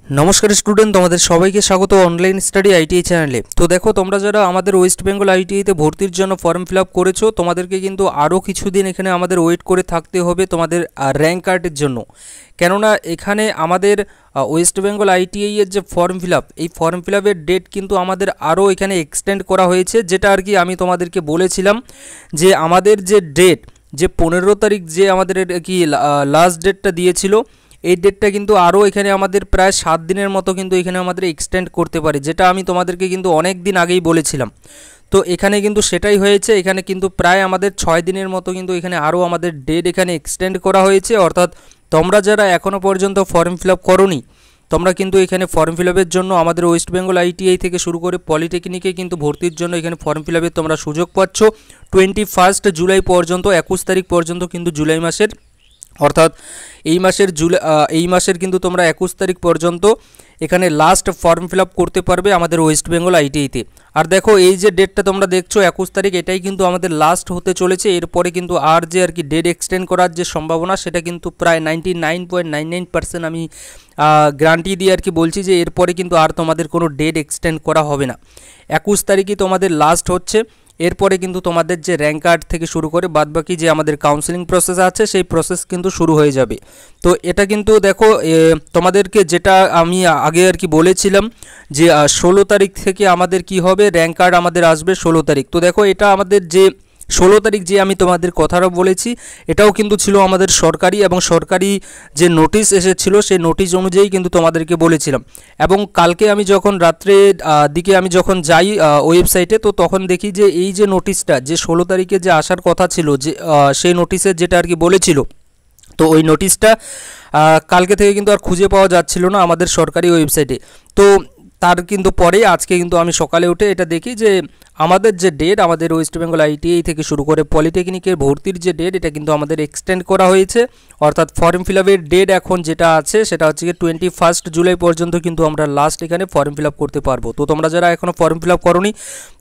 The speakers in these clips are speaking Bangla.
नमस्कार स्टूडेंट तुम्हारे सबाइके स्वागत ऑनलाइन स्टाडी आईटीआई चैनले। तो देखो तुम्हारा जरा आमादेर वेस्ट बेंगल आईटीआईते भर्तिर जन्य फर्म फिल आप करेछो तोमादेरके किन्तु आरो किछुदिन एखाने आमादेर वेट करे थाकते होबे तोमादेर रैंक कार्डेर जन्य, केनना एखाने आमादेर वेस्ट बेंगल आईटीआई एर जे फर्म फिल आप एई फर्म फिल आपेर डेट किन्तु आमादेर आरो एखाने एक्सटेंड करा हयेछे, जेटा आर कि आमि तोमादेरके बोलेछिलाम जे आमादेर जे डेट जे 15 तारिख जे आमादेर कि लास्ट डेटटा दिएछिलो এই ডেটটা কিন্তু আরও এখানে আমাদের প্রায় 7 দিনের মতো কিন্তু এখানে আমাদের এক্সটেন্ড করতে পারে, যেটা আমি তোমাদেরকে কিন্তু অনেক দিন আগেই বলেছিলাম। তো এখানে কিন্তু সেটাই হয়েছে, এখানে কিন্তু প্রায় আমাদের 6 দিনের মতো কিন্তু এখানে আরও আমাদের ডেট এখানে এক্সটেন্ড করা হয়েছে। অর্থাৎ তোমরা যারা এখনও পর্যন্ত ফর্ম ফিল আপ করোনি তোমরা কিন্তু এখানে ফর্ম ফিল আপের জন্য আমাদের ওয়েস্ট বেঙ্গল আইটিআই থেকে শুরু করে পলিটেকনিকে কিন্তু ভর্তির জন্য এখানে ফর্ম ফিল আপের তোমরা সুযোগ পাচ্ছ 21 জুলাই পর্যন্ত, 21 তারিখ পর্যন্ত কিন্তু জুলাই মাসের, অর্থাৎ এই মাসের কিন্তু তোমরা 21 তারিখ পর্যন্ত এখানে লাস্ট ফর্ম ফিল আপ করতে পারবে আমাদের ওয়েস্ট বেঙ্গল আইটিআইতে। আর দেখো এই যে ডেটটা তোমরা দেখছো 21 তারিখ, এটাই কিন্তু আমাদের লাস্ট হতে চলেছে। এরপরে কিন্তু আর যে আর কি ডেট এক্সটেন্ড করার যে সম্ভাবনা সেটা কিন্তু প্রায় 99.99% আমি গ্যারান্টি দিয়ে আর কি বলছি যে এরপরে কিন্তু আর তোমাদের কোনো ডেট এক্সটেন্ড করা হবে না। 21 তারিখই তোমাদের লাস্ট হচ্ছে। এরপরে কিন্তু তোমাদের যে র্যাঙ্ক কার্ড থেকে শুরু করে বাদবাকি যে আমাদের কাউন্সেলিং প্রসেস আছে সেই প্রসেস কিন্তু শুরু হয়ে যাবে। তো এটা কিন্তু দেখো তোমাদেরকে যেটা আমি আগে আর কি বলেছিলাম যে 16 তারিখ থেকে আমাদের কি হবে, র্যাঙ্ক কার্ড আমাদের আসবে 16 তারিখ। তো দেখো এটা আমাদের যে 16 তারিখ যে আমি তোমাদের কথাটা বলেছি এটাও কিন্তু ছিল আমাদের সরকারি, এবং সরকারি যে নোটিশ এসেছিল সেই নোটিশ অনুযায়ী কিন্তু তোমাদেরকে বলেছিলাম। এবং কালকে আমি যখন রাত্রে দিকে আমি যখন যাই ওয়েবসাইটে, তো তখন দেখি যে এই যে নোটিশটা যে 16 তারিখে যে আসার কথা ছিল যে সেই নোটিশে যেটা আর কি বলেছিল, তো ওই নোটিশটা কালকে থেকে কিন্তু আর খুঁজে পাওয়া যাচ্ছিল না আমাদের সরকারি ওয়েবসাইটে। তো তার কিন্তু পরে আজকে কিন্তু আমি সকালে উঠে এটা দেখি যে আমাদের যে ডেট আমাদের ওয়েস্ট বেঙ্গল আইটিআই থেকে শুরু করে পলিটেকনিকের ভর্তির যে ডেট এটা কিন্তু আমাদের এক্সটেন্ড করা হয়েছে। অর্থাৎ ফর্ম ফিল আপের ডেট এখন যেটা আছে সেটা হচ্ছে 21 জুলাই পর্যন্ত কিন্তু আমরা লাস্ট এখানে ফর্ম ফিল আপ করতে পারবো। তো তোমরা যারা এখনও ফর্ম ফিল আপ করোনি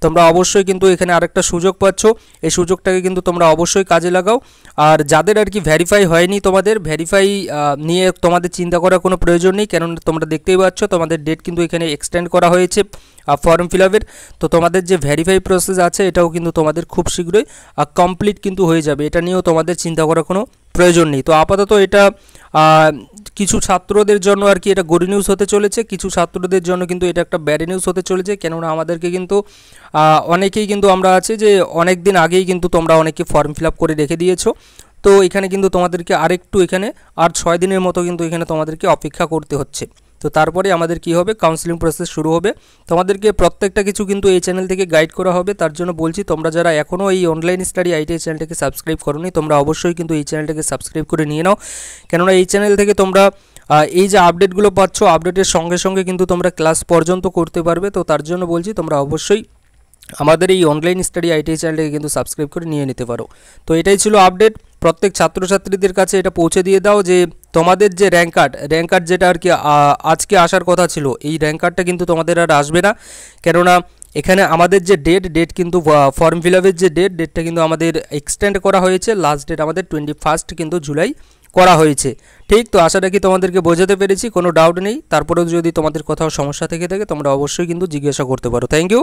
তোমরা অবশ্যই কিন্তু এখানে আরেকটা সুযোগ পাচ্ছ, এই সুযোগটাকে কিন্তু তোমরা অবশ্যই কাজে লাগাও। আর যাদের আর কি ভেরিফাই হয়নি তোমাদের ভেরিফাই নিয়ে তোমাদের চিন্তা করার কোনো প্রয়োজন নেই, কেননা তোমরা দেখতেই পাচ্ছ তোমাদের ডেট কিন্তু এখানে এক্সটেন্ড করা হয়েছে ফর্ম ফিল আপের। তো তোমাদের যে ভেরিফাই প্রসেস আছে এটাও কিন্তু তোমাদের খুব শীঘ্রই কমপ্লিট কিন্তু হয়ে যাবে, এটা নিয়েও তোমাদের চিন্তা করার কোনো প্রয়োজন নেই। তো আপাতত এটা কিছু ছাত্রদের জন্য আর কি এটা গুড নিউজ হতে চলেছে, কিছু ছাত্রদের জন্য কিন্তু এটা একটা ব্যাড নিউজ হতে চলেছে, কেননা আমাদেরকে কিন্তু অনেকেই কিন্তু আমরা আছে যে অনেক দিন আগেই কিন্তু তোমরা অনেকে ফর্ম ফিল আপ করে রেখে দিয়েছো। তো এখানে কিন্তু তোমাদেরকে আরেকটু এখানে আর 6 দিনের মতো কিন্তু এখানে তোমাদেরকে অপেক্ষা করতে হচ্ছে। তো তারপরে আমাদের কি হবে, কাউন্সেলিং প্রসেস শুরু হবে। তোমাদেরকে প্রত্যেকটা কিছু কিন্তু এই চ্যানেল থেকে গাইড করা হবে। তার জন্য বলছি তোমরা যারা এখনও এই অনলাইন স্টাডি আইটিআই চ্যানেলটাকে সাবস্ক্রাইব করোনি তোমরা অবশ্যই কিন্তু এই চ্যানেলটাকে সাবস্ক্রাইব করে নিয়ে নাও, কেননা এই চ্যানেল থেকে তোমরা এই যে আপডেটগুলো পাচ্ছ আপডেটের সঙ্গে সঙ্গে কিন্তু তোমরা ক্লাস পর্যন্ত করতে পারবে। তো তার জন্য বলছি তোমরা অবশ্যই আমাদের এই অনলাইন স্টাডি আইটিআই চ্যানেলটাকে কিন্তু সাবস্ক্রাইব করে নিয়ে নিতে পারো। তো এটাই ছিল আপডেট, প্রত্যেক ছাত্রছাত্রীদের কাছে এটা পৌঁছে দিয়ে দাও যে তোমাদের যে র্যাঙ্ক কার্ড যেটা আর কি আজকে আসার কথা ছিল এই র্যাঙ্ক কার্ডটা কিন্তু তোমাদের আর আসবে না, কেননা এখানে আমাদের যে ডেট কিন্তু ফর্ম ফিল আপের যে ডেটটা কিন্তু আমাদের এক্সটেন্ড করা হয়েছে, লাস্ট ডেট আমাদের 21 কিন্তু জুলাই করা হয়েছে। ঠিক, তো আশা রাখি তোমাদেরকে বোঝাতে পেরেছি, কোনো ডাউট নেই। তারপরেও যদি তোমাদের কোথাও সমস্যা থেকে থাকে তোমরা অবশ্যই কিন্তু জিজ্ঞাসা করতে পারো। Thank you.